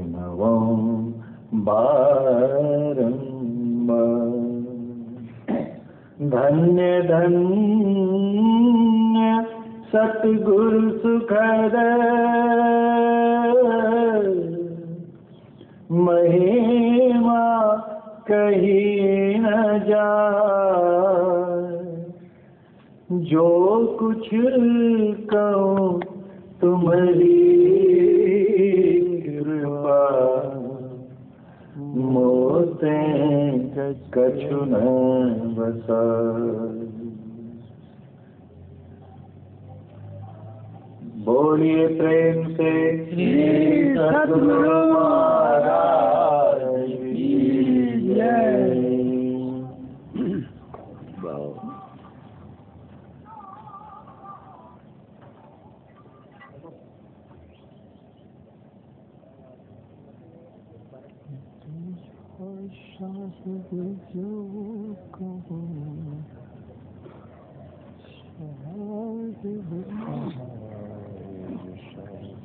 नवों बारंबार। धन्य धन्य सतगुरु सुखद महिमा कहीं न जाए। जो कुछ कहूँ तुम्हारी कृपा, मोते कछु न बसाए। बोलिए प्रेम से श्री सद्गुरु महाराज की जय।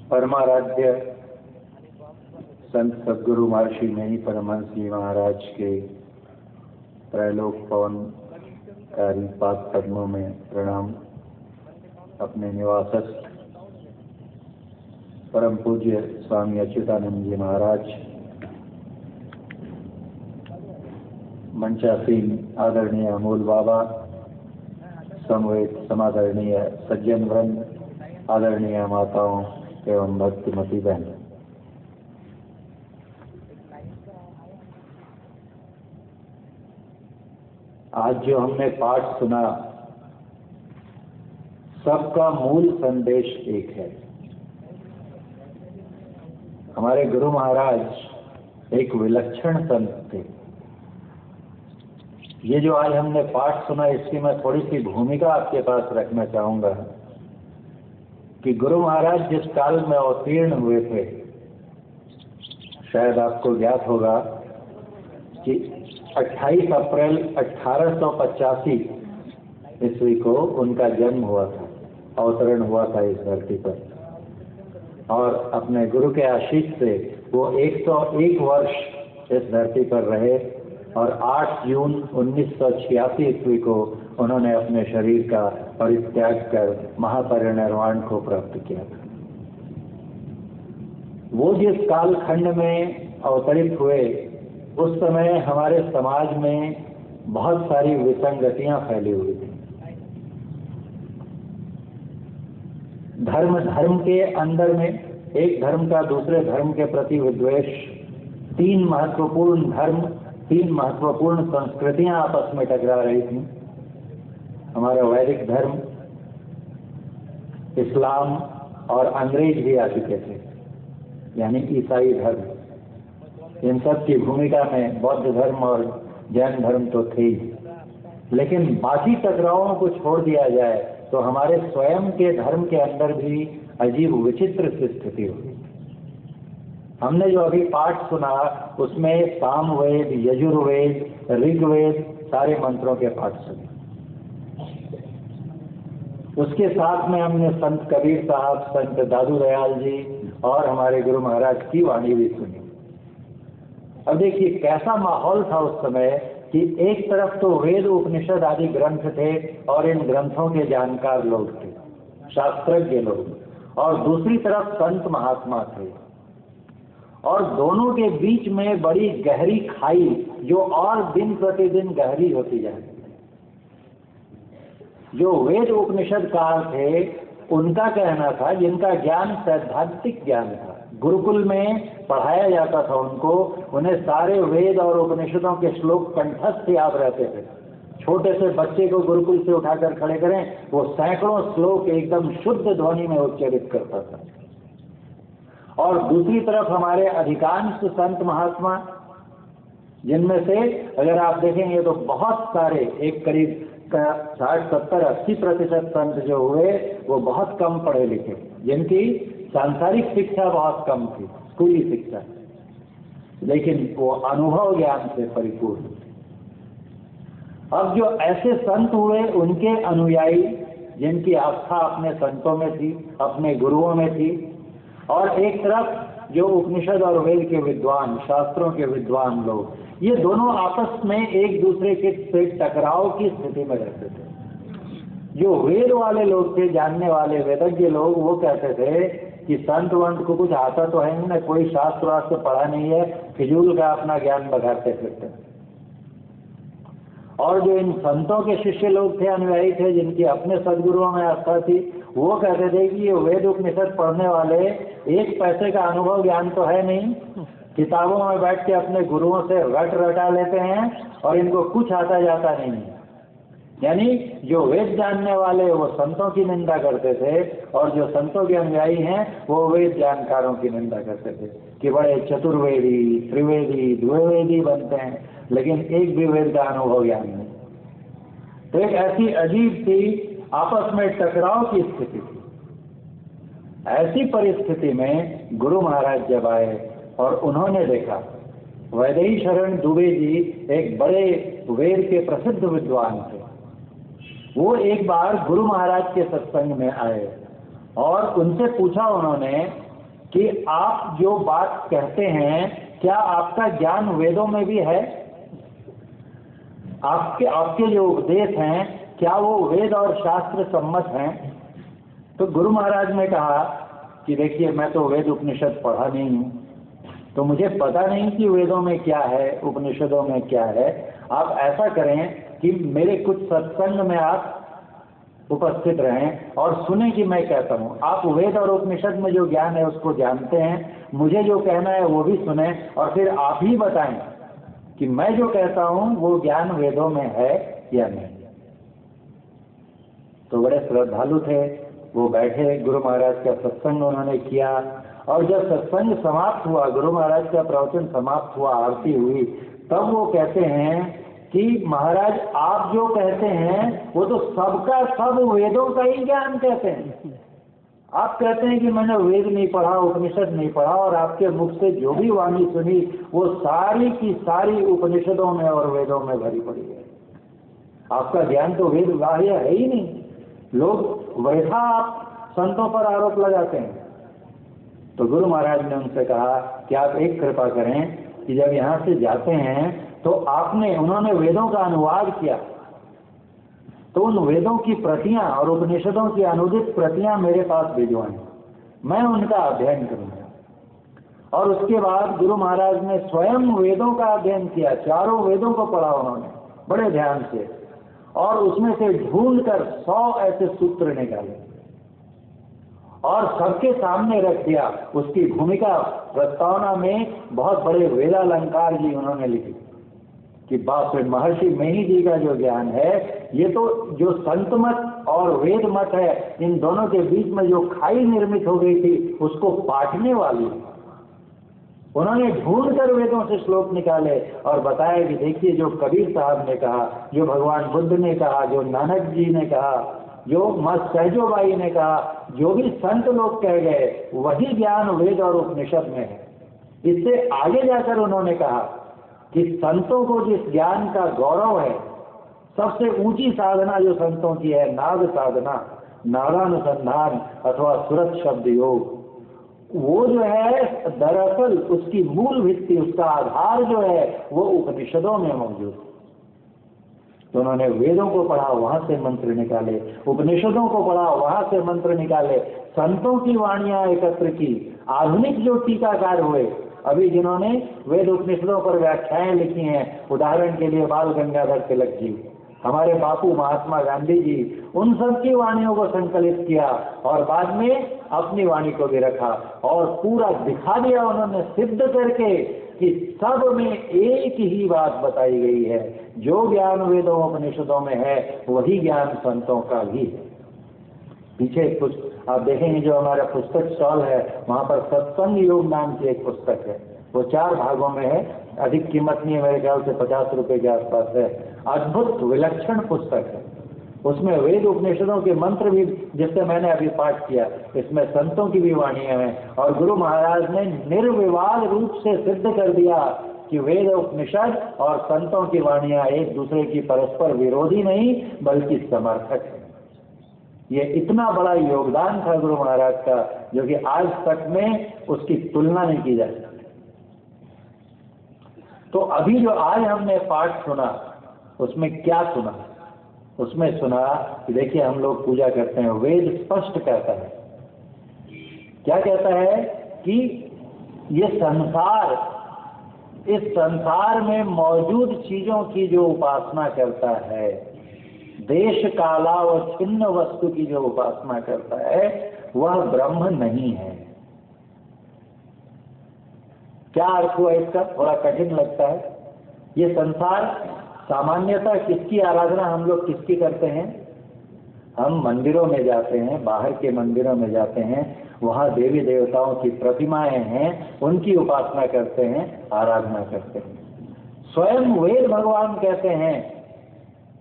परमाराध्य संत सद्गुरु महर्षि नई परमहंस जी महाराज के त्रैलोक पवनकारी पाद पद्मों में प्रणाम। अपने निवासस्थ परम पूज्य स्वामी अच्युतानंद जी महाराज, मंचासीन आदरणीय अमोल बाबा, समवेत समादरणीय सज्जन वृंद, आदरणीय माताओं एवं भक्तिमती बहन, आज जो हमने पाठ सुना सबका मूल संदेश एक है। हमारे गुरु महाराज एक विलक्षण संत थे। ये जो आज हमने पाठ सुना इसकी मैं थोड़ी सी भूमिका आपके पास रखना चाहूंगा कि गुरु महाराज जिस काल में अवतीर्ण हुए थे, शायद आपको ज्ञात होगा कि 28 अप्रैल 1885 ईस्वी को उनका जन्म हुआ था, अवतरण हुआ था इस धरती पर। और अपने गुरु के आशीष से वो 101 वर्ष इस धरती पर रहे और 8 जून 1986 ईस्वी को उन्होंने अपने शरीर का परित्याग कर महापरिनिर्वाण को प्राप्त किया था। वो जिस कालखंड में अवतरित हुए उस समय हमारे समाज में बहुत सारी विसंगतियां फैली हुई थी। धर्म के अंदर में एक धर्म का दूसरे धर्म के प्रति विद्वेष, 3 महत्वपूर्ण संस्कृतियां आपस में टकरा रही थी। हमारा वैदिक धर्म, इस्लाम और अंग्रेज भी आ चुके थे, यानी ईसाई धर्म। इन सब की भूमिका में बौद्ध धर्म और जैन धर्म तो थे ही, लेकिन बाकी टकरावों को छोड़ दिया जाए तो हमारे स्वयं के धर्म के अंदर भी अजीब विचित्र सी स्थिति हुई। हमने जो अभी पाठ सुना उसमें सामवेद, यजुर्वेद, ऋग्वेद सारे मंत्रों के पाठ सुने। उसके साथ में हमने संत कबीर साहब, संत दादू दयाल जी और हमारे गुरु महाराज की वाणी भी सुनी। अब देखिए कैसा माहौल था उस समय कि एक तरफ तो वेद उपनिषद आदि ग्रंथ थे और इन ग्रंथों के जानकार लोग थे, शास्त्रज्ञ लोग, और दूसरी तरफ संत महात्मा थे, और दोनों के बीच में बड़ी गहरी खाई जो और दिन प्रतिदिन गहरी होती जाती है। जो वेद उपनिषद काल थे उनका कहना था, जिनका ज्ञान सैद्धांतिक ज्ञान था, गुरुकुल में पढ़ाया जाता था उनको, उन्हें सारे वेद और उपनिषदों के श्लोक कंठस्थ याद रहते थे। छोटे से बच्चे को गुरुकुल से उठाकर खड़े करें, वो सैकड़ों श्लोक एकदम शुद्ध ध्वनि में उच्चारित करता था। और दूसरी तरफ हमारे अधिकांश संत महात्मा, जिनमें से अगर आप देखेंगे तो बहुत सारे, एक करीब 60-70-80% संत जो हुए वो बहुत कम पढ़े लिखे, जिनकी सांसारिक शिक्षा बहुत कम थी, स्कूली शिक्षा, लेकिन वो अनुभव ज्ञान से परिपूर्ण। अब जो ऐसे संत हुए उनके अनुयायी, जिनकी आस्था अपने संतों में थी, अपने गुरुओं में थी, और एक तरफ जो उपनिषद और वेद के विद्वान, शास्त्रों के विद्वान लोग, ये दोनों आपस में एक दूसरे के से टकराव की स्थिति में रहते थे। जो वेद वाले लोग थे, जानने वाले वेदज्ञ लोग, वो कहते थे कि संत वंत को कुछ आता तो है नहीं, कोई शास्त्र वास्त्र पढ़ा नहीं है, फिजूल का अपना ज्ञान बघाते फिरते। और जो इन संतों के शिष्य लोग थे, अनुयायी थे, जिनकी अपने सदगुरुओं में आस्था थी, वो कहते थे कि ये वेद उपनिषद पढ़ने वाले एक पैसे का अनुभव ज्ञान तो है नहीं, किताबों में बैठ के अपने गुरुओं से रट रटा लेते हैं और इनको कुछ आता जाता नहीं है। यानी जो वेद जानने वाले वो संतों की निंदा करते थे, और जो संतों के अनुयायी हैं वो वेद जानकारों की निंदा करते थे कि बड़े चतुर्वेदी, त्रिवेदी, द्विवेदी बनते हैं, लेकिन एक भी वेद का अनुभव ज्ञान नहीं। तो एक ऐसी अजीब सी आपस में टकराव की स्थिति थी। ऐसी परिस्थिति में गुरु महाराज जब आए और उन्होंने देखा, वैदेही शरण दुबे जी एक बड़े वेद के प्रसिद्ध विद्वान थे, वो एक बार गुरु महाराज के सत्संग में आए और उनसे पूछा उन्होंने कि आप जो बात कहते हैं, क्या आपका ज्ञान वेदों में भी है? आपके जो उपदेश हैं, क्या वो वेद और शास्त्र सम्मत हैं? तो गुरु महाराज ने कहा कि देखिए, मैं तो वेद उपनिषद पढ़ा नहीं हूँ, तो मुझे पता नहीं कि वेदों में क्या है, उपनिषदों में क्या है। आप ऐसा करें कि मेरे कुछ सत्संग में आप उपस्थित रहें और सुने कि मैं कहता हूँ। आप वेद और उपनिषद में जो ज्ञान है उसको जानते हैं, मुझे जो कहना है वो भी सुने, और फिर आप ही बताएं कि मैं जो कहता हूँ वो ज्ञान वेदों में है या नहीं। तो बड़े श्रद्धालु थे, वो बैठे, गुरु महाराज का सत्संग उन्होंने किया, और जब सत्संग समाप्त हुआ, गुरु महाराज का प्रवचन समाप्त हुआ, आरती हुई, तब वो कहते हैं कि महाराज आप जो कहते हैं वो तो सबका सब वेदों का ही ज्ञान कहते हैं। आप कहते हैं कि मैंने वेद नहीं पढ़ा, उपनिषद नहीं पढ़ा, और आपके मुख से जो भी वाणी सुनी वो सारी की सारी उपनिषदों में और वेदों में भरी पड़ी है। आपका ज्ञान तो वेद बाह्य है ही नहीं। लोग वैसा आप संतों पर आरोप लगाते हैं। तो गुरु महाराज ने उनसे कहा कि आप एक कृपा करें कि जब यहाँ से जाते हैं तो उन्होंने वेदों का अनुवाद किया, तो उन वेदों की प्रतियां और उपनिषदों की अनुदित प्रतियां मेरे पास भिजवाएं, मैं उनका अध्ययन करूंगा। और उसके बाद गुरु महाराज ने स्वयं वेदों का अध्ययन किया, चारों वेदों को पढ़ा उन्होंने बड़े ध्यान से, और उसमें से ढूंढकर 100 ऐसे सूत्र निकाले और सबके सामने रख दिया। उसकी भूमिका प्रस्तावना में बहुत बड़े वेदालंकार जी उन्होंने लिखी कि बाप रे, महर्षि मेही जी का जो ज्ञान है, ये तो जो संत मत और वेद मत है, इन दोनों के बीच में जो खाई निर्मित हो गई थी उसको पाटने वाली। उन्होंने ढूंढ कर वेदों से श्लोक निकाले और बताया कि देखिए, जो कबीर साहब ने कहा, जो भगवान बुद्ध ने कहा, जो नानक जी ने कहा, जो मां सहजोबाई ने कहा, जो भी संत लोग कह गए, वही ज्ञान वेद और उपनिषद में है। इससे आगे जाकर उन्होंने कहा कि संतों को जिस ज्ञान का गौरव है, सबसे ऊंची साधना जो संतों की है, नाद साधना, नादानुसंधान अथवा सुरत शब्द योग, वो जो है दरअसल उसकी मूल भित्ति, उसका आधार जो है वो उपनिषदों में मौजूद है। तो उन्होंने वेदों को पढ़ा, वहां से मंत्र निकाले, उपनिषदों को पढ़ा, वहां से मंत्र निकाले, संतों की वाणियां एकत्र की। आधुनिक जो टीकाकार हुए, अभी जिन्होंने वेद उपनिषदों पर व्याख्याएं लिखी हैं, उदाहरण के लिए बाल गंगाधर तिलक जी, हमारे बापू महात्मा गांधी जी, उन सब की वाणियों को संकलित किया और बाद में अपनी वाणी को भी रखा और पूरा दिखा दिया उन्होंने, सिद्ध करके कि सब में एक ही बात बताई गई है, जो ज्ञान वेदों उपनिषदों में है वही ज्ञान संतों का भी है। पीछे कुछ आप देखेंगे, जो हमारा पुस्तक स्टॉल है वहां पर सत्संग योग नाम की एक पुस्तक है, वो 4 भागों में है, अधिक कीमत नहीं है, मेरे ख्याल से 50 रुपए के आसपास है। अद्भुत विलक्षण पुस्तक है। उसमें वेद उपनिषदों के मंत्र भी, जिससे मैंने अभी पाठ किया, इसमें संतों की भी वाणियां हैं, और गुरु महाराज ने निर्विवाद रूप से सिद्ध कर दिया कि वेद उपनिषद और संतों की वाणियां एक दूसरे की परस्पर विरोधी नहीं बल्कि समर्थक है। ये इतना बड़ा योगदान था गुरु महाराज का, जो कि आज तक में उसकी तुलना नहीं की जा सकती। तो अभी जो आज हमने पाठ सुना, उसमें क्या सुना? उसमें सुना कि देखिए हम लोग पूजा करते हैं, वेद स्पष्ट कहता है, क्या कहता है कि ये संसार, इस संसार में मौजूद चीजों की जो उपासना करता है, देश काला और छिन्न वस्तु की जो उपासना करता है, वह ब्रह्म नहीं है। क्या अर्थ हुआ इसका? थोड़ा कठिन लगता है। ये संसार सामान्यतः किसकी आराधना हम लोग किसकी करते हैं? हम मंदिरों में जाते हैं, बाहर के मंदिरों में जाते हैं, वहां देवी देवताओं की प्रतिमाएं हैं, उनकी उपासना करते हैं, आराधना करते हैं। स्वयं वेद भगवान कहते हैं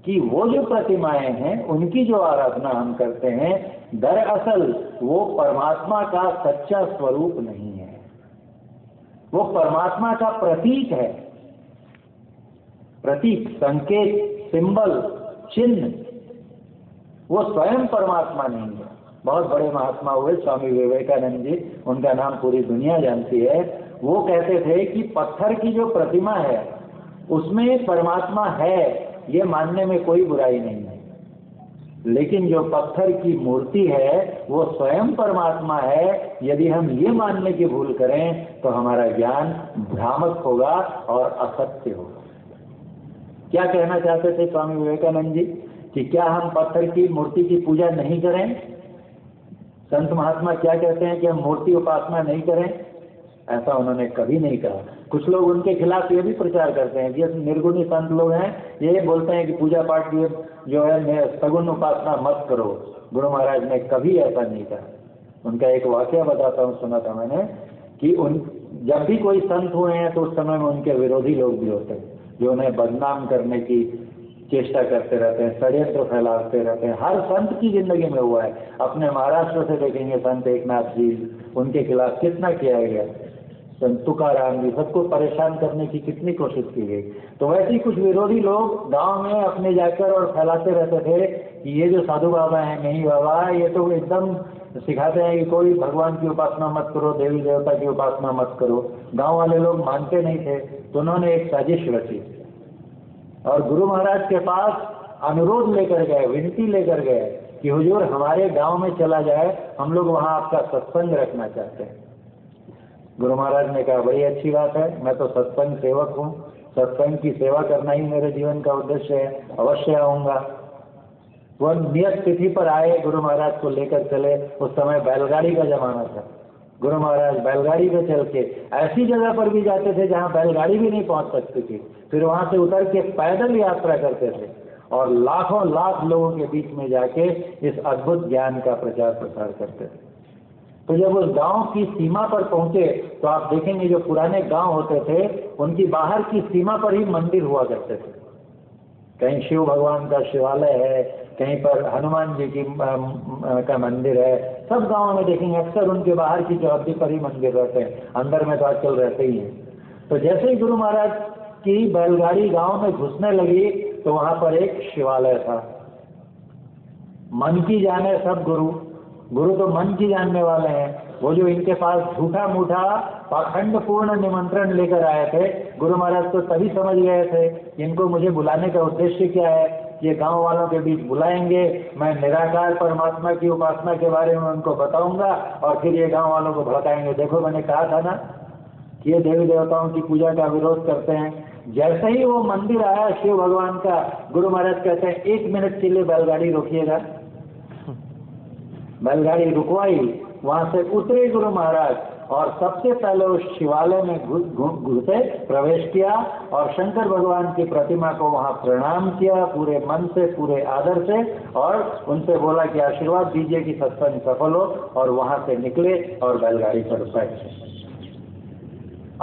कि वो जो प्रतिमाएं हैं, उनकी जो आराधना हम करते हैं, दरअसल वो परमात्मा का सच्चा स्वरूप नहीं है, वो परमात्मा का प्रतीक है। प्रतीक, संकेत, सिंबल, चिन्ह, वो स्वयं परमात्मा नहीं है। बहुत बड़े महात्मा हुए स्वामी विवेकानंद जी, उनका नाम पूरी दुनिया जानती है। वो कहते थे कि पत्थर की जो प्रतिमा है उसमें परमात्मा है, ये मानने में कोई बुराई नहीं है, लेकिन जो पत्थर की मूर्ति है वो स्वयं परमात्मा है। यदि हम ये मानने की भूल करें तो हमारा ज्ञान भ्रामक होगा और असत्य होगा। क्या कहना चाहते थे स्वामी विवेकानंद जी? कि क्या हम पत्थर की मूर्ति की पूजा नहीं करें? संत महात्मा क्या कहते हैं कि हम मूर्ति उपासना नहीं करें? ऐसा उन्होंने कभी नहीं कहा। कुछ लोग उनके खिलाफ ये भी प्रचार करते हैं, ये निर्गुणी संत लोग हैं, ये बोलते हैं कि पूजा पाठ जो है सगुण उपासना मत करो। गुरु महाराज ने कभी ऐसा नहीं कहा। उनका एक वाकया बताता हूँ, सुना था मैंने कि जब भी कोई संत हुए हैं तो उस समय में उनके विरोधी लोग भी होते हैं, जो उन्हें बदनाम करने की चेष्टा करते रहते हैं, षड्यंत्र फैलाते रहते हैं। हर संत की जिंदगी में हुआ है। अपने महाराष्ट्र से देखेंगे संत एकनाथ जी, उनके खिलाफ कितना किया गया, संत तुकाराम जी, सबको परेशान करने की कितनी कोशिश की गई। तो वैसे ही कुछ विरोधी लोग गांव में अपने जाकर और फैलाते रहते थे कि ये जो साधु बाबा हैं, नहीं बाबा, ये तो एकदम सिखाते हैं कि कोई भगवान की उपासना मत करो, देवी देवता की उपासना मत करो। गांव वाले लोग मानते नहीं थे, तो उन्होंने एक साजिश रची और गुरु महाराज के पास अनुरोध लेकर गए, विनती लेकर गए कि हुजूर हमारे गांव में चला जाए, हम लोग वहां आपका सत्संग रखना चाहते हैं। गुरु महाराज ने कहा बड़ी अच्छी बात है, मैं तो सत्संग सेवक हूँ, सत्संग की सेवा करना ही मेरे जीवन का उद्देश्य है, अवश्य आऊंगा। वह नियत तिथि पर आए, गुरु महाराज को लेकर चले। उस समय बैलगाड़ी का जमाना था। गुरु महाराज बैलगाड़ी पे चल के ऐसी जगह पर भी जाते थे जहाँ बैलगाड़ी भी नहीं पहुँच सकती थी, फिर वहां से उतर के पैदल यात्रा करते थे और लाखों लाख लोगों के बीच में जाके इस अद्भुत ज्ञान का प्रचार प्रसार करते थे। तो जब उस गांव की सीमा पर पहुंचे तो आप देखेंगे जो पुराने गांव होते थे उनकी बाहर की सीमा पर ही मंदिर हुआ करते थे। कहीं शिव भगवान का शिवालय है, कहीं पर हनुमान जी की का मंदिर है। सब गांवों में देखेंगे अक्सर उनके बाहर की चौहद्दी पर ही मंदिर रहते हैं, अंदर में तो आजकल रहते ही हैं। तो जैसे ही गुरु महाराज की बैलगाड़ी गांव में घुसने लगी तो वहां पर एक शिवालय था। मन की जाने सब गुरु, गुरु तो मन की जानने वाले हैं। वो जो इनके पास झूठा मूठा पाखंड पूर्ण निमंत्रण लेकर आए थे, गुरु महाराज तो तभी समझ गए थे इनको मुझे बुलाने का उद्देश्य क्या है। ये गांव वालों के बीच बुलाएंगे, मैं निराकार परमात्मा की उपासना के बारे में उनको बताऊंगा और फिर ये गांव वालों को भड़काएंगे। देखो मैंने कहा था ना कि ये देवी देवताओं की पूजा का विरोध करते हैं। जैसे ही वो मंदिर आया शिव भगवान का, गुरु महाराज कहते हैं 1 मिनट के लिए बैलगाड़ी रोकिएगा। बैलगाड़ी रुकवाई, वहां से उतरे गुरु महाराज और सबसे पहले उस शिवालय में घुसे, प्रवेश किया और शंकर भगवान की प्रतिमा को वहां प्रणाम किया पूरे मन से, पूरे आदर से, और उनसे बोला कि आशीर्वाद दीजिए कि सत्संग सफल हो, और वहां से निकले और बैलगाड़ी पर बैठे।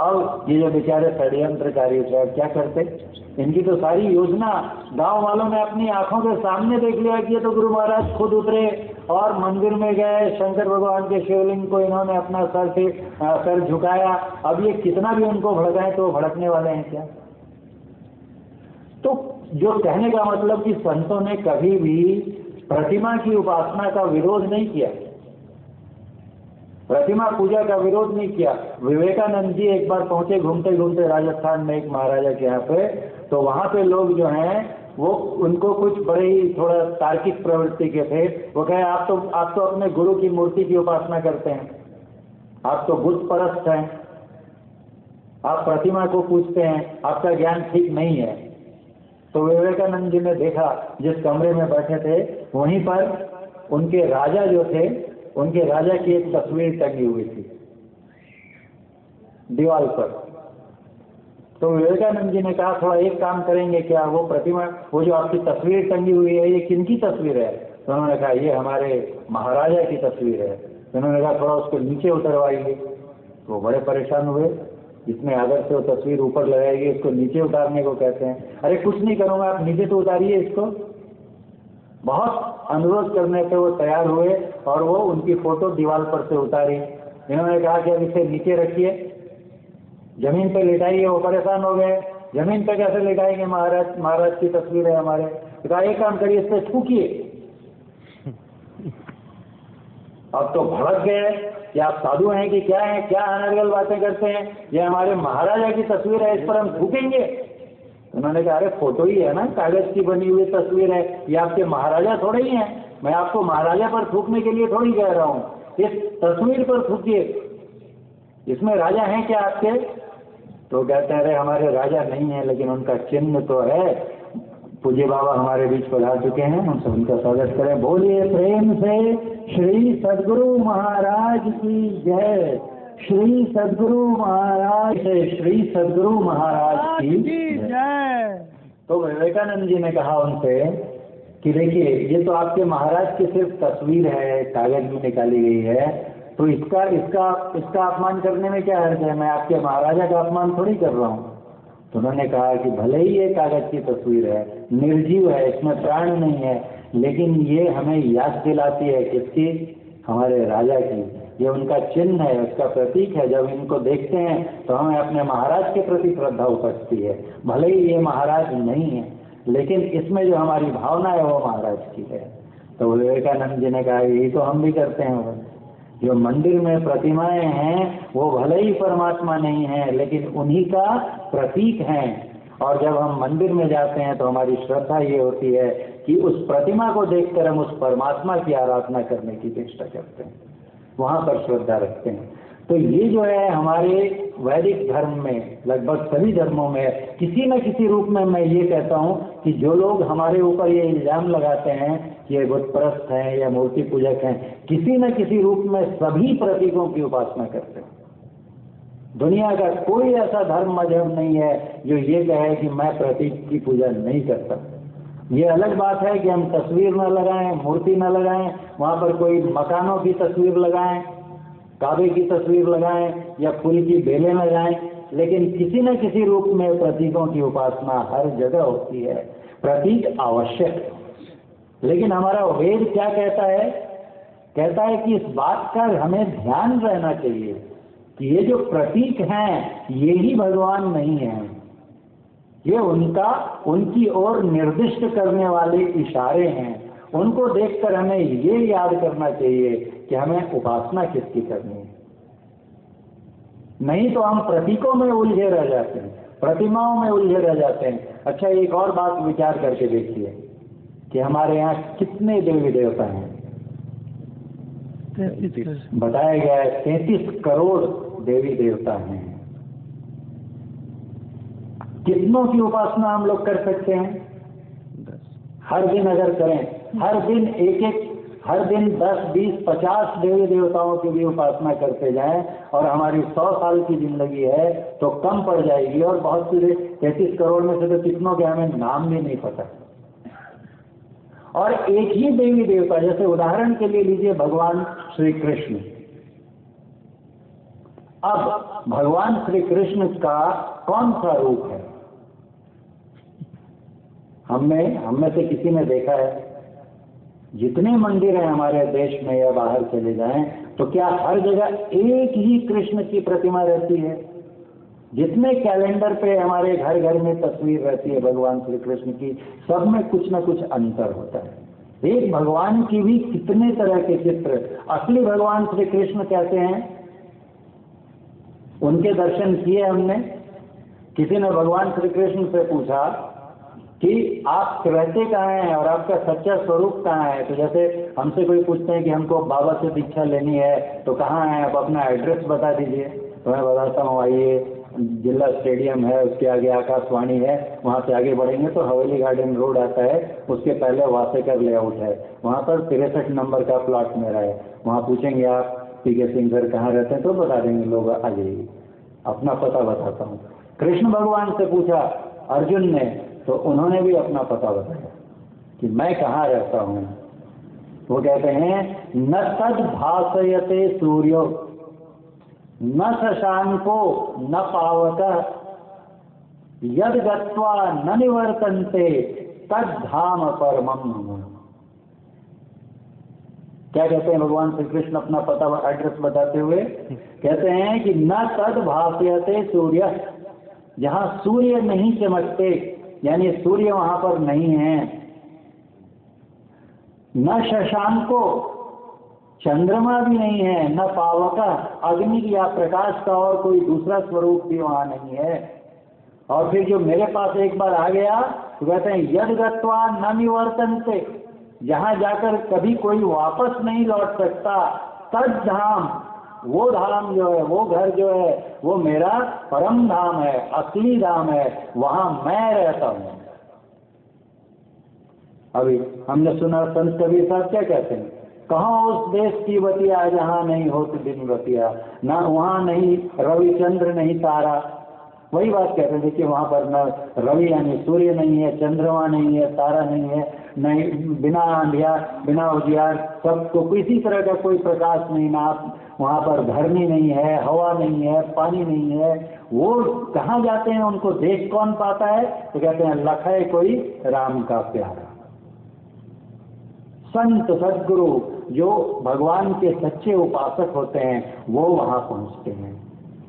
अब ये जो बेचारे षड्यंत्रकारी थे क्या करते, इनकी तो सारी योजना गांव वालों ने अपनी आंखों के सामने देख लिया कि ये तो गुरु महाराज खुद उतरे और मंदिर में गए, शंकर भगवान के शिवलिंग को इन्होंने अपना सर झुकाया। अब ये कितना भी उनको भड़काएं तो भड़कने वाले हैं क्या। तो जो कहने का मतलब कि संतों ने कभी भी प्रतिमा की उपासना का विरोध नहीं किया, प्रतिमा पूजा का विरोध नहीं किया। विवेकानंद जी एक बार पहुंचे घूमते घूमते राजस्थान में एक महाराजा के यहाँ पे, तो वहां पे लोग जो हैं वो उनको कुछ बड़े ही थोड़ा तार्किक प्रवृत्ति के थे। वो कहे आप तो अपने गुरु की मूर्ति की उपासना करते हैं, आप तो बुत परस्त हैं, आप प्रतिमा को पूजते हैं, आपका ज्ञान ठीक नहीं है। तो विवेकानंद जी ने देखा, जिस कमरे में बैठे थे वहीं पर उनके राजा जो थे, उनके राजा की एक तस्वीर टंगी हुई थी दीवार पर। तो विवेकानंद जी ने कहा थोड़ा एक काम करेंगे क्या, वो प्रतिमा, वो जो आपकी तस्वीर टंगी हुई है ये किनकी तस्वीर है? तो उन्होंने कहा ये हमारे महाराजा की तस्वीर है। तो उन्होंने कहा थोड़ा उसको नीचे उतरवाइए। तो बड़े परेशान हुए, जिसमें आदर से वो तस्वीर ऊपर लगाएगी इसको नीचे उतारने को कहते हैं। अरे कुछ नहीं करूंगा, आप नीचे तो उतारिए इसको। बहुत अनुरोध करने पे वो तैयार हुए और वो उनकी फोटो दीवार पर से उतारी। इन्होंने कहा कि अब इसे नीचे रखिए, जमीन पे लेटाइए। वो परेशान हो गए, जमीन पे कैसे लेटाएंगे, महाराज की तस्वीर है हमारे। तो कहा एक काम करिए, इस पे थूकिए। अब तो भड़क गए कि आप साधु हैं कि क्या है, क्या अनर्गल बातें करते हैं, ये हमारे महाराजा की तस्वीर है, इस पर हम थूकेंगे। उन्होंने कहा अरे फोटो ही है ना, कागज की बनी हुई तस्वीर है, ये आपके महाराजा थोड़े ही हैं, मैं आपको महाराजा पर थूकने के लिए थोड़ी कह रहा हूँ, इस तस्वीर पर थूकिए, इसमें राजा हैं क्या आपके? तो कहते हैं अरे हमारे राजा नहीं है, लेकिन उनका चिन्ह तो है। पूज्य बाबा हमारे बीच पधार चुके हैं, हम उनका स्वागत करें। बोलिए प्रेम से श्री सद्गुरु महाराज की जय, श्री सद्गुरु महाराज से श्री सद्गुरु महाराज की जय। तो विवेकानंद जी ने कहा उनसे कि देखिए ये तो आपके महाराज की सिर्फ तस्वीर है, कागज में निकाली गई है, तो इसका अपमान करने में क्या हर्ज है, मैं आपके महाराजा का अपमान थोड़ी कर रहा हूँ। तो उन्होंने कहा कि भले ही ये कागज की तस्वीर है, निर्जीव है, इसमें प्राण नहीं है, लेकिन ये हमें याद दिलाती है किसकी, हमारे राजा की। ये उनका चिन्ह है, उसका प्रतीक है। जब इनको देखते हैं तो हमें अपने महाराज के प्रति श्रद्धा उपजती है। भले ही ये महाराज नहीं है, लेकिन इसमें जो हमारी भावना है वो महाराज की है। तो विवेकानंद जी ने कहा यही तो हम भी करते हैं। जो मंदिर में प्रतिमाएं हैं वो भले ही परमात्मा नहीं है, लेकिन उन्हीं का प्रतीक हैं। और जब हम मंदिर में जाते हैं तो हमारी श्रद्धा ये होती है कि उस प्रतिमा को देखकर हम उस परमात्मा की आराधना करने की चेष्टा करते हैं, वहां पर श्रद्धा रखते हैं। तो ये जो है हमारे वैदिक धर्म में, लगभग सभी धर्मों में किसी न किसी रूप में, मैं ये कहता हूँ कि जो लोग हमारे ऊपर ये इल्जाम लगाते हैं कि ये बुत परस्त हैं या मूर्ति पूजक हैं, किसी न किसी रूप में सभी प्रतीकों की उपासना करते हैं। दुनिया का कोई ऐसा धर्म मजहब नहीं है जो ये कहे कि मैं प्रतीक की पूजा नहीं करता। ये अलग बात है कि हम तस्वीर न लगाएं, मूर्ति न लगाएं, वहां पर कोई मकानों की तस्वीर लगाएं, काबे की तस्वीर लगाएं या फूल की बेलें लगाएं, लेकिन किसी न किसी रूप में प्रतीकों की उपासना हर जगह होती है। प्रतीक आवश्यक है, लेकिन हमारा वेद क्या कहता है? कहता है कि इस बात का हमें ध्यान रहना चाहिए कि ये जो प्रतीक हैं ये ही भगवान नहीं है, ये उनकी ओर निर्दिष्ट करने वाले इशारे हैं। उनको देखकर हमें ये याद करना चाहिए कि हमें उपासना किसकी करनी है। नहीं तो हम प्रतीकों में उलझे रह जाते हैं, प्रतिमाओं में उलझे रह जाते हैं। अच्छा एक और बात विचार करके देखिए कि हमारे यहाँ कितने देवी देवता हैं? बताया गया है 33 करोड़ देवी देवता हैं। कितनों की उपासना हम लोग कर सकते हैं? हर दिन अगर करें, हर दिन हर दिन 10, 20, 50 देवी देवताओं की भी उपासना करते जाएं और हमारी 100 साल की जिंदगी है तो कम पड़ जाएगी। और बहुत से 33 करोड़ में से तो कितनों के हमें नाम भी नहीं पता। और एक ही देवी देवता, जैसे उदाहरण के लिए लीजिए भगवान श्री कृष्ण। अब भगवान श्री कृष्ण का कौन सा रूप है? हममें से किसी ने देखा है? जितने मंदिर हैं हमारे देश में या बाहर चले जाएं तो क्या हर जगह एक ही कृष्ण की प्रतिमा रहती है? जितने कैलेंडर पे हमारे घर घर में तस्वीर रहती है भगवान श्री कृष्ण की, सब में कुछ ना कुछ अंतर होता है। एक भगवान की भी कितने तरह के चित्र। असली भगवान श्री कृष्ण कैसे हैं, उनके दर्शन किए हमने। किसी ने भगवान श्री कृष्ण से पूछा कि आप रहते कहाँ हैं और आपका सच्चा स्वरूप कहाँ है। तो जैसे हमसे कोई पूछते हैं कि हमको बाबा से दीक्षा लेनी है तो कहाँ है, आप अपना एड्रेस बता दीजिए। तो मैं बताता हूँ, आइए जिला स्टेडियम है, उसके आगे आकाशवाणी है, वहाँ से आगे बढ़ेंगे तो हवेली गार्डन रोड आता है, उसके पहले वासेकर लेआउट है, वहाँ पर 63 नंबर का प्लॉट मेरा है। वहाँ पूछेंगे आप पीके सिंह सर कहाँ रहते हैं तो बता देंगे लोग, आ जाइए। अपना पता बताता हूँ। कृष्ण भगवान से पूछा अर्जुन ने तो उन्होंने भी अपना पता बताया कि मैं कहाँ रहता हूँ। वो कहते हैं न तद भासयते सूर्यो न शशांको न पावक यद गत्वा न निवर्तन्ते तद धाम परमम। क्या कहते हैं भगवान श्री कृष्ण अपना पता एड्रेस बताते हुए? कहते हैं कि न तद भासयते सूर्य, जहां सूर्य नहीं चमकते, यानी सूर्य वहां पर नहीं है। न शशांको, चंद्रमा भी नहीं है। न पावका, अग्नि या प्रकाश का और कोई दूसरा स्वरूप भी वहां नहीं है। और फिर जो मेरे पास एक बार आ गया तो कहते हैं यद गत्वा न निवर्तन्ते, जहां जाकर कभी कोई वापस नहीं लौट सकता, तद धाम, वो धाम जो है, वो घर जो है, वो मेरा परम धाम है, असली धाम है, वहां मैं रहता हूं। अभी हमने सुना संत कबीर साहब क्या कहते हैं, कहाँ उस देश की बतिया जहां नहीं होती दिन बतिया, ना वहां नहीं रविचंद्र नहीं तारा। वही बात कहते हैं, देखिए वहां पर न रवि यानी सूर्य नहीं है, चंद्रमा नहीं है, तारा नहीं है, नहीं बिना अंधियार बिना उजियार, सबको किसी तरह का कोई प्रकाश नहीं, ना वहां पर धरनी नहीं है, हवा नहीं है, पानी नहीं है। वो कहाँ जाते हैं, उनको देख कौन पाता है? तो कहते हैं लखै कोई राम का प्यारा। संत सद्गुरु जो भगवान के सच्चे उपासक होते हैं वो वहां पहुंचते हैं।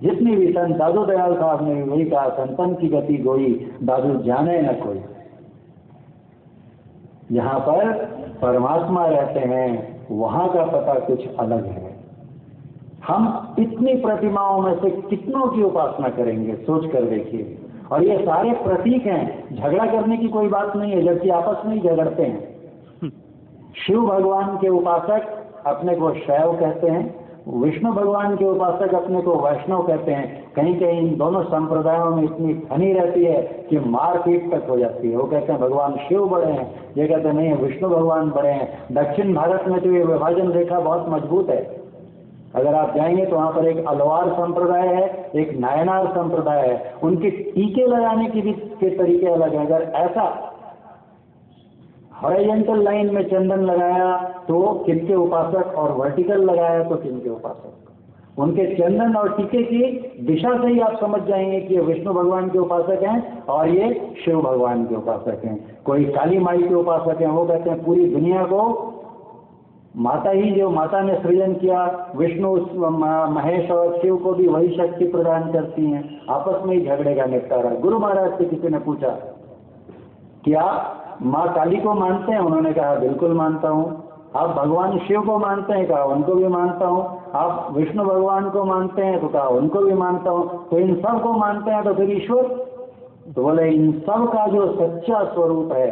जितनी भी संत, दादू दयाल साहब ने भी वही कहा, संतन की गति गोई दादू जाने न कोई। जहां पर परमात्मा रहते हैं वहां का पता कुछ अलग है। हम इतनी प्रतिमाओं में से कितनों की उपासना करेंगे, सोच कर देखिए। और ये सारे प्रतीक हैं, झगड़ा करने की कोई बात नहीं है, जबकि आपस में ही झगड़ते हैं। शिव भगवान के उपासक अपने को शैव कहते हैं, विष्णु भगवान के उपासक अपने को वैष्णव कहते हैं। कहीं कहीं इन दोनों संप्रदायों में इतनी फनी रहती है कि मारपीट तक हो जाती है। वो कहते हैं भगवान शिव बड़े हैं, ये कहते नहीं विष्णु भगवान बड़े हैं। दक्षिण भारत में तो ये विभाजन रेखा बहुत मजबूत है। अगर आप जाएंगे तो वहां पर एक अलवार संप्रदाय है, एक नायनार संप्रदाय है। उनके टीके लगाने की भी के तरीके अलग है। अगर ऐसा हॉरिजॉन्टल लाइन में चंदन लगाया तो किनके उपासक, और वर्टिकल लगाया तो किनके उपासक। उनके चंदन और टीके की दिशा से ही आप समझ जाएंगे कि ये विष्णु भगवान के उपासक हैं और ये शिव भगवान के उपासक हैं। कोई काली माई के उपासक हैं, वो कहते हैं पूरी दुनिया को माता ही, जो माता ने सृजन किया, विष्णु महेश और शिव को भी वही शक्ति प्रदान करती हैं। आपस में ही झगड़े का निपटारा। गुरु महाराज से किसी ने पूछा क्या माँ काली को मानते हैं? उन्होंने कहा बिल्कुल मानता हूँ। आप भगवान शिव को मानते हैं? कहा उनको भी मानता हूँ। आप विष्णु भगवान को मानते हैं? तो कहा उनको भी मानता हूँ। तो इन सब को मानते हैं तो फिर ईश्वर? तो बोले इन सब का जो सच्चा स्वरूप है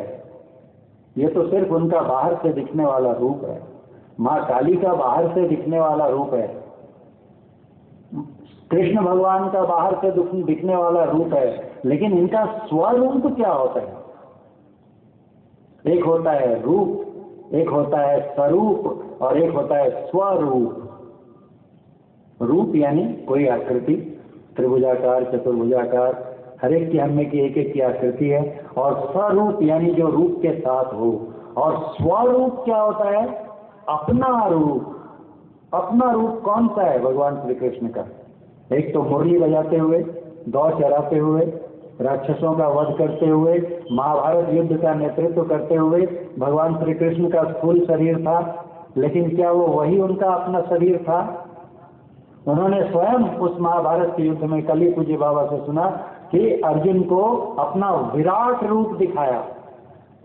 ये तो सिर्फ उनका बाहर से दिखने वाला रूप है। माँ काली का बाहर से दिखने वाला रूप है, कृष्ण भगवान का बाहर से दिखने वाला रूप है, लेकिन इनका स्वरूप क्या होता है? एक होता है रूप, एक होता है स्वरूप और एक होता है स्वरूप। रूप यानी कोई आकृति, त्रिभुजाकार, चतुर्भुजाकार, हर एक की हमें की एक एक की आकृति है। और स्वरूप यानी जो रूप के साथ हो। और स्वरूप क्या होता है? अपना रूप। अपना रूप कौन सा है भगवान श्री कृष्ण का? एक तो मुरली बजाते हुए, गौ चराते हुए, राक्षसों का वध करते हुए, महाभारत युद्ध का नेतृत्व करते हुए भगवान श्री कृष्ण का स्थूल शरीर था। लेकिन क्या वो वही उनका अपना शरीर था? उन्होंने स्वयं उस महाभारत के युद्ध में कली पूज्य बाबा से सुना कि अर्जुन को अपना विराट रूप दिखाया।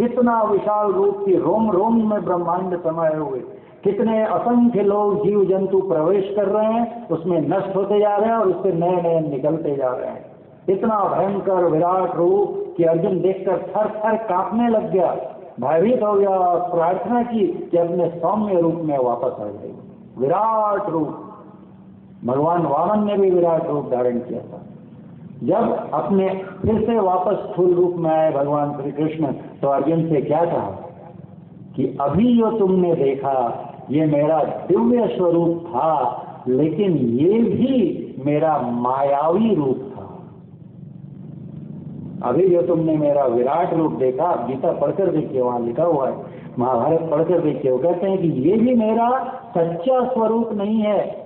इतना विशाल रूप की रोम रोम में ब्रह्मांड समाये हुए, कितने असंख्य लोग जीव जंतु प्रवेश कर रहे हैं, उसमें नष्ट होते जा रहे हैं और उससे नए नए निकलते जा रहे हैं। इतना भयंकर विराट रूप कि अर्जुन देखकर थर थर कांपने लग गया, भयभीत हो गया और प्रार्थना की कि अपने सौम्य रूप में वापस आ जाए। विराट रूप, भगवान वामन ने भी विराट रूप धारण किया था। जब अपने फिर से वापस स्थूल रूप में आए भगवान श्री कृष्ण, तो अर्जुन से क्या कहा कि अभी जो तुमने देखा ये मेरा दिव्य स्वरूप था, लेकिन ये भी मेरा मायावी रूप था। अभी जो तुमने मेरा विराट रूप देखा, गीता पढ़कर देखिए, वहां लिखा हुआ है, महाभारत पढ़कर देखिए, वो कहते हैं कि ये भी मेरा सच्चा स्वरूप नहीं है।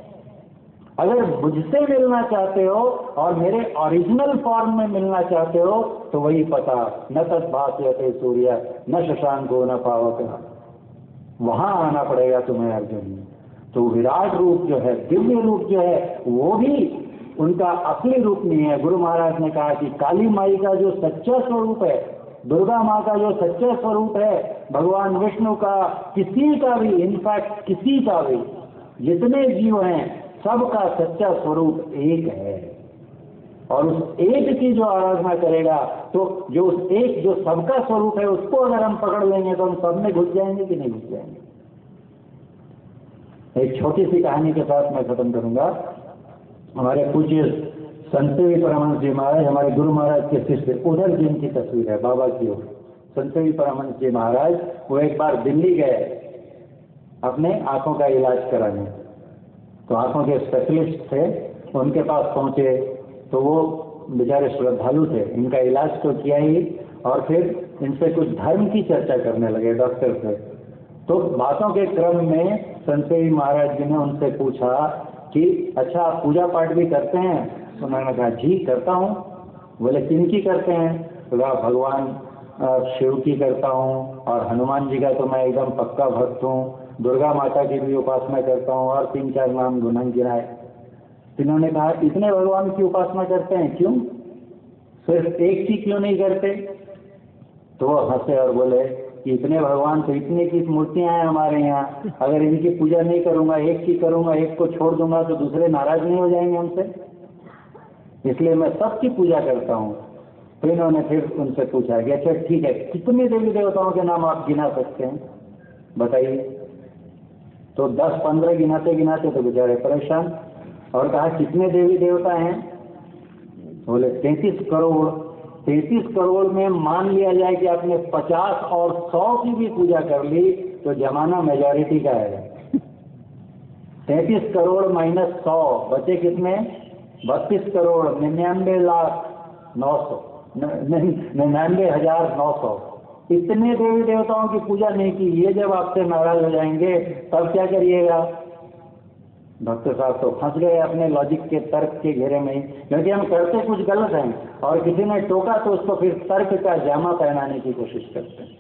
अगर मुझसे मिलना चाहते हो और मेरे ओरिजिनल फॉर्म में मिलना चाहते हो तो वही पता, न तद्भास्यते सूर्य न शशांको न पावक, वहां आना पड़ेगा तुम्हें अर्जुन। तो विराट रूप जो है, दिव्य रूप जो है, वो भी उनका असली रूप नहीं है। गुरु महाराज ने कहा कि काली माई का जो सच्चा स्वरूप है, दुर्गा माँ का जो सच्चा स्वरूप है, भगवान विष्णु का, किसी का भी, इनफैक्ट किसी का भी, जितने जीव हैं सबका सच्चा स्वरूप एक है। और उस एक की जो आराधना करेगा, तो जो उस एक जो सबका स्वरूप है उसको अगर हम पकड़ लेंगे तो हम सब में घुस जाएंगे कि नहीं घुस जाएंगे। एक छोटी सी कहानी के साथ मैं खत्म करूंगा। हमारे पूज्य संतसेवी परमहंस जी महाराज, हमारे गुरु महाराज के शिष्य, उधर जिनकी तस्वीर है बाबा की ओर, संतसेवी परमहंस जी महाराज, वो एक बार दिल्ली गए अपने आंखों का इलाज कराने। तो आंखों के स्पेशलिस्ट थे, उनके पास पहुंचे तो वो बेचारे श्रद्धालु थे, इनका इलाज तो किया ही और फिर इनसे कुछ धर्म की चर्चा करने लगे डॉक्टर से। तो बातों के क्रम में संतसेवी महाराज जी ने उनसे पूछा कि अच्छा आप पूजा पाठ भी करते हैं? तो उन्होंने कहा जी करता हूँ। बोले किन की करते हैं? तो कहा भगवान शिव की करता हूँ और हनुमान जी का तो मैं एकदम पक्का भक्त हूँ, दुर्गा माता की भी उपासना करता हूँ और 3-4 नाम गुणन गिनाए। इन्होंने कहा इतने भगवान की उपासना करते हैं, क्यों सिर्फ एक की क्यों नहीं करते? तो वो हंसे और बोले कि इतने भगवान तो इतने की मूर्तियां हैं हमारे यहाँ, अगर इनकी पूजा नहीं करूंगा, एक की करूंगा, एक को छोड़ दूंगा तो दूसरे नाराज नहीं हो जाएंगे हमसे, इसलिए मैं सबकी पूजा करता हूँ। तो इन्होंने फिर उनसे पूछा कि अच्छा ठीक है, कितने देवी देवताओं के नाम आप गिना सकते हैं बताइए? तो 10-15 गिनाते गिनाते तो बेचारे परेशान, और कहा कितने देवी देवता हैं? बोले 33 करोड़। 33 करोड़ में मान लिया जाए कि आपने 50 और 100 की भी पूजा कर ली तो जमाना मेजॉरिटी का है। 33 करोड़ माइनस 100 बचे कितने? 32 करोड़ 99,900 इतने देवी देवताओं की पूजा नहीं की, ये जब आपसे नाराज हो जाएंगे तब क्या करिएगा? डॉक्टर साहब तो फंस गए अपने लॉजिक के तर्क के घेरे में, क्योंकि हम करते कुछ गलत हैं और किसी ने टोका तो उसको फिर तर्क का जामा पहनाने की कोशिश करते हैं।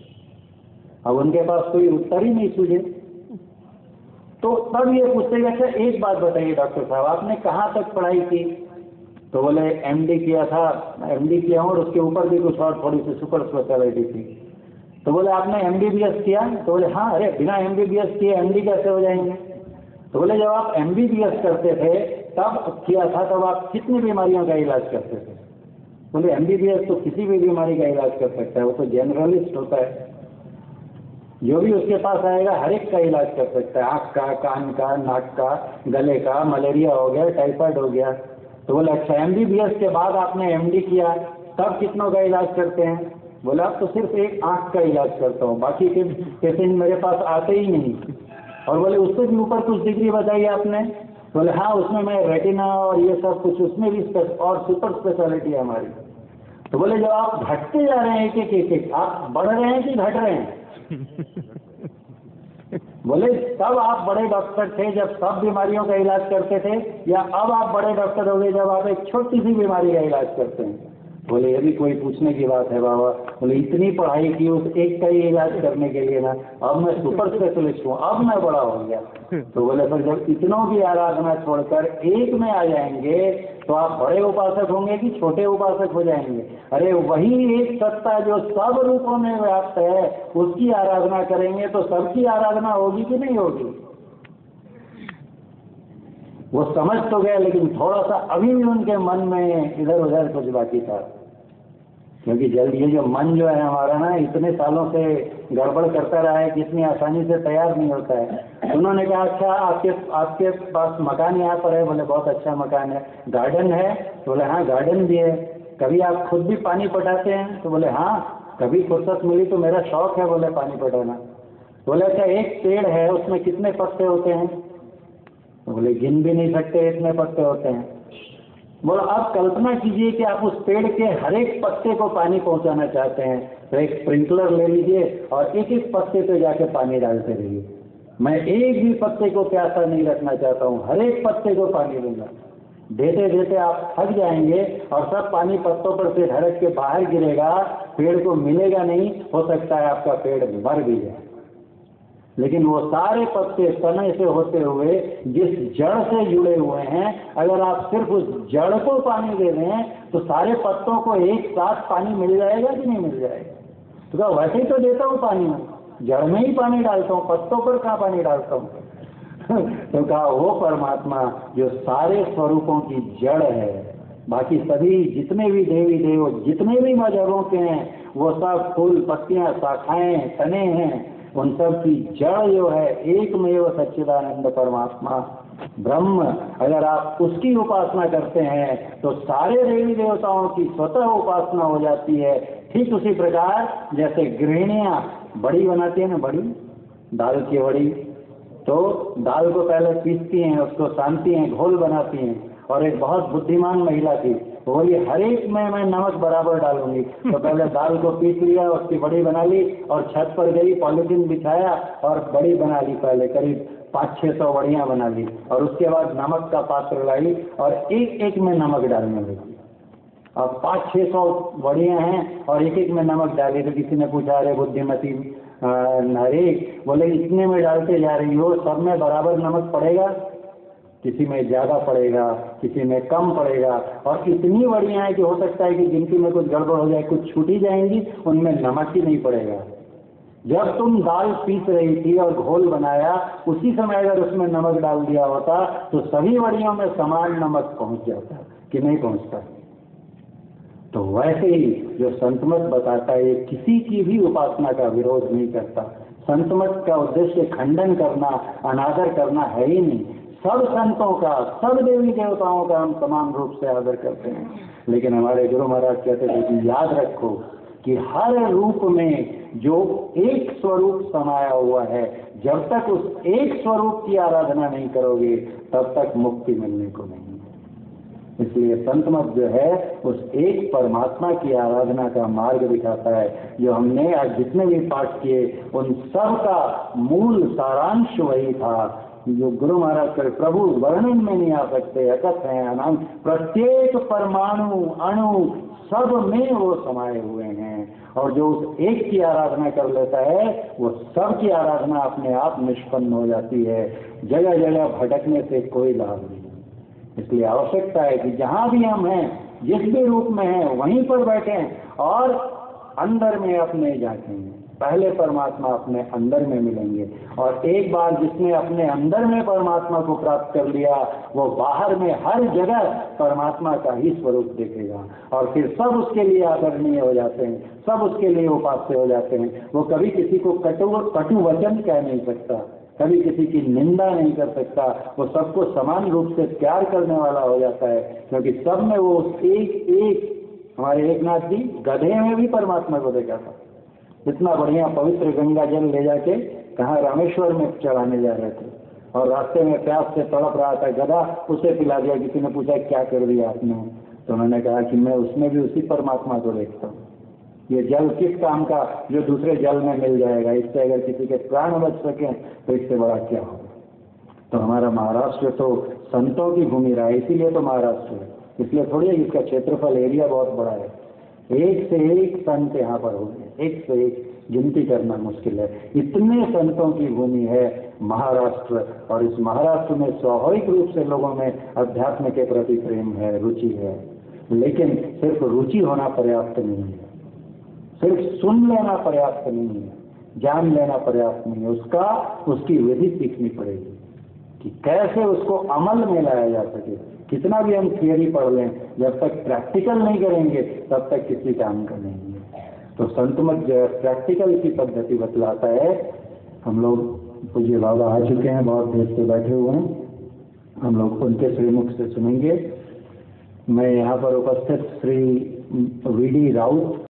अब उनके पास कोई उत्तर ही नहीं सूझे तो तब ये पूछते हैं अच्छा एक बात बताइए डॉक्टर साहब, आपने कहाँ तक पढ़ाई की? तो बोले एमडी किया था, एमडी किया हूँ और उसके ऊपर भी कुछ और थोड़ी सी सुपर स्पेशलिटी थी। तो बोले आपने एमबीबीएस किया? तो बोले हाँ। अरे बिना एमबीबीएस किए एमडी कैसे हो जाएंगे? तो बोले जब आप एमबीबीएस करते थे तब किया था, तब आप कितनी बीमारियों का इलाज करते थे? बोले एमबीबीएस तो किसी भी बीमारी का इलाज कर सकता है, वो तो जनरलिस्ट होता है, जो भी उसके पास आएगा हर एक का इलाज कर सकता है, आँख का, कान का, नाक का, गले का, मलेरिया हो गया, टाइफाइड हो गया। तो बोले अच्छा एमबीबीएस के बाद आपने एमडी किया तब कितनों का इलाज करते हैं? बोला अब तो सिर्फ एक आँख का इलाज करता हूँ, बाकी के पेशेंट मेरे पास आते ही नहीं। और बोले उससे भी ऊपर कुछ डिग्री बताई आपने? बोले हाँ उसमें मैं रेटिना और ये सब कुछ, उसमें भी और सुपर स्पेशलिटी है हमारी। तो बोले जब आप घटते जा रहे हैं एक आप बढ़ रहे हैं कि घट रहे हैं? बोले तब आप बड़े डॉक्टर थे जब सब बीमारियों का इलाज करते थे, या अब आप बड़े डॉक्टर हो गए जब आप एक छोटी सी बीमारी का इलाज करते हैं? बोले ये भी कोई पूछने की बात है बाबा? बोले इतनी पढ़ाई की उस एक का ही इलाज करने के लिए ना, अब मैं सुपर स्पेशलिस्ट हूँ, अब मैं बड़ा हो गया। तो बोले पर जब इतनों की आराधना छोड़कर एक में आ जाएंगे तो आप बड़े उपासक होंगे कि छोटे उपासक हो जाएंगे? अरे वही एक सत्ता जो सब रूपों में व्याप्त है, उसकी आराधना करेंगे तो सबकी आराधना होगी कि नहीं होगी? वो समझ तो गए, लेकिन थोड़ा सा अभी भी उनके मन में इधर उधर कुछ बाकी था, क्योंकि जल्द ये जो मन जो है हमारा ना, इतने सालों से गड़बड़ करता रहा है कि इतनी आसानी से तैयार नहीं होता है। उन्होंने कहा अच्छा आपके पास मकान यहाँ पर है? बोले बहुत अच्छा मकान है। गार्डन है? बोले हाँ गार्डन भी है। कभी आप खुद भी पानी पटाते हैं? तो बोले हाँ कभी फुर्सत मिली तो मेरा शौक है बोले पानी पटाना। बोले अच्छा एक पेड़ है उसमें कितने पत्ते होते हैं? बोले गिन भी नहीं सकते इतने पत्ते होते हैं। बोला आप कल्पना कीजिए कि आप उस पेड़ के हर एक पत्ते को पानी पहुंचाना चाहते हैं, तो एक स्प्रिंकलर ले लीजिए और एक एक पत्ते पे जाके पानी डालते रहिए। मैं एक भी पत्ते को प्यासा नहीं रखना चाहता हूँ, हर एक पत्ते को पानी दूंगा। देते देते आप थक जाएंगे और सब पानी पत्तों पर से ढड़क के बाहर गिरेगा, पेड़ को मिलेगा नहीं, हो सकता है आपका पेड़ मर भी जाए। लेकिन वो सारे पत्ते तने से होते हुए जिस जड़ से जुड़े हुए हैं, अगर आप सिर्फ उस जड़ को पानी दे दें तो सारे पत्तों को एक साथ पानी मिल जाएगा कि नहीं मिल जाएगा? तो कहा वैसे ही तो देता हूँ पानी, में जड़ में ही पानी डालता हूँ, पत्तों पर कहाँ पानी डालता हूँ? तो कहा वो परमात्मा जो सारे स्वरूपों की जड़ है, बाकी सभी जितने भी देवी देव जितने भी मजहबों के हैं वो सब फूल पत्तियां शाखाएं तने हैं, उन सब की जड़ जो है एकमेव सच्चिदानंद परमात्मा ब्रह्म। अगर आप उसकी उपासना करते हैं तो सारे देवी देवताओं की स्वतः उपासना हो जाती है। ठीक उसी प्रकार जैसे गृहिणियां बड़ी बनाती है ना, बड़ी दाल की बड़ी, तो दाल को पहले पीसती हैं, उसको सानती हैं, घोल बनाती हैं। और एक बहुत बुद्धिमान महिला थी, बोली हर एक में मैं नमक बराबर डालूंगी। तो पहले दाल को पीस लिया, उसकी बड़ी बना ली और छत पर गई, पॉलिथीन बिछाया और बड़ी बना ली। पहले करीब 500-600 बड़ियां बना ली और उसके बाद नमक का पात्र लाई और एक एक में नमक डालने लगी। अब 500-600 बड़ियां हैं और एक एक में नमक डाली। तो किसी ने पूछा अरे बुद्धिमती नारी, बोले इतने में डालते जा रही हो, सब में बराबर नमक पड़ेगा? किसी में ज्यादा पड़ेगा, किसी में कम पड़ेगा। और इतनी बड़ियां हैं कि हो सकता है कि गिनती में कुछ गड़बड़ हो जाए, कुछ छूटी जाएंगी, उनमें नमक ही नहीं पड़ेगा। जब तुम दाल पीस रही थी और घोल बनाया, उसी समय अगर उसमें नमक डाल दिया होता तो सभी बड़ियों में समान नमक पहुंच जाता कि नहीं पहुंचता? तो वैसे ही जो संतमत बताता है ये किसी की भी उपासना का विरोध नहीं करता। संतमत का उद्देश्य खंडन करना, अनादर करना है ही नहीं। सब संतों का, सब देवी देवताओं का हम समान रूप से आदर करते हैं। लेकिन हमारे गुरु महाराज कहते थे कि याद रखो कि हर रूप में जो एक स्वरूप समाया हुआ है, जब तक उस एक स्वरूप की आराधना नहीं करोगे तब तक मुक्ति मिलने को नहीं। इसलिए संतमत जो है उस एक परमात्मा की आराधना का मार्ग दिखाता है। जो हमने आज जितने भी पाठ किए उन सब का मूल सारांश वही था जो गुरु महाराज कर प्रभु वर्णन में नहीं आ सकते, अकथ है अनंत, प्रत्येक परमाणु अणु सब में वो समाये हुए हैं। और जो उस एक की आराधना कर लेता है वो सब की आराधना अपने आप निष्पन्न हो जाती है। जगह जगह भटकने से कोई लाभ नहीं। इसलिए आवश्यकता है कि जहां भी हम हैं, जिस भी रूप में हैं, वहीं पर बैठें और अंदर में अपने झांकेंगे। पहले परमात्मा अपने अंदर में मिलेंगे और एक बार जिसने अपने अंदर में परमात्मा को प्राप्त कर लिया वो बाहर में हर जगह परमात्मा का ही स्वरूप देखेगा और फिर सब उसके लिए आदरणीय हो जाते हैं, सब उसके लिए उपास्य हो जाते हैं। वो कभी किसी को कटु वचन कह नहीं सकता, कभी किसी की निंदा नहीं कर सकता। वो सबको समान रूप से प्यार करने वाला हो जाता है, क्योंकि सब में वो एक एक, हमारे एकनाथ जी गधे में भी परमात्मा को देखा था। इतना बढ़िया पवित्र गंगा जल ले जाके कहाँ रामेश्वर में चढ़ाने जा रहे थे और रास्ते में प्यास से तड़प रहा था गधा, उसे पिला दिया। किसी ने पूछा क्या कर दिया आपने? तो उन्होंने कहा कि मैं उसमें भी उसी परमात्मा को देखता हूँ। ये जल किस काम का जो दूसरे जल में मिल जाएगा? इससे अगर किसी के प्राण बच सके तो इससे बड़ा क्या होगा? तो हमारा महाराष्ट्र तो संतों की भूमि रहा है, इसीलिए तो महाराष्ट्र है। इसलिए थोड़ी इसका क्षेत्रफल एरिया बहुत बड़ा है, एक से एक संत यहाँ पर होंगे, एक से एक, गिनती करना मुश्किल है। इतने संतों की भूमि है महाराष्ट्र, और इस महाराष्ट्र में स्वाभाविक रूप से लोगों में अध्यात्म के प्रति प्रेम है, रुचि है, लेकिन सिर्फ रुचि होना पर्याप्त नहीं है, सिर्फ सुन लेना पर्याप्त नहीं है, जान लेना पर्याप्त नहीं है, उसकी विधि सीखनी पड़ेगी कि कैसे उसको अमल में लाया जा सके। कितना भी हम थियरी पढ़ लें, जब तक प्रैक्टिकल नहीं करेंगे तब तक किसी काम का नहीं है। तो संत मत जो है प्रैक्टिकल की पद्धति बतलाता है। हम लोग पूज्य बाबा आ चुके हैं, बहुत देर से बैठे हुए हैं, हम लोग उनके श्रीमुख से सुनेंगे। मैं यहाँ पर उपस्थित श्री वी डी राउत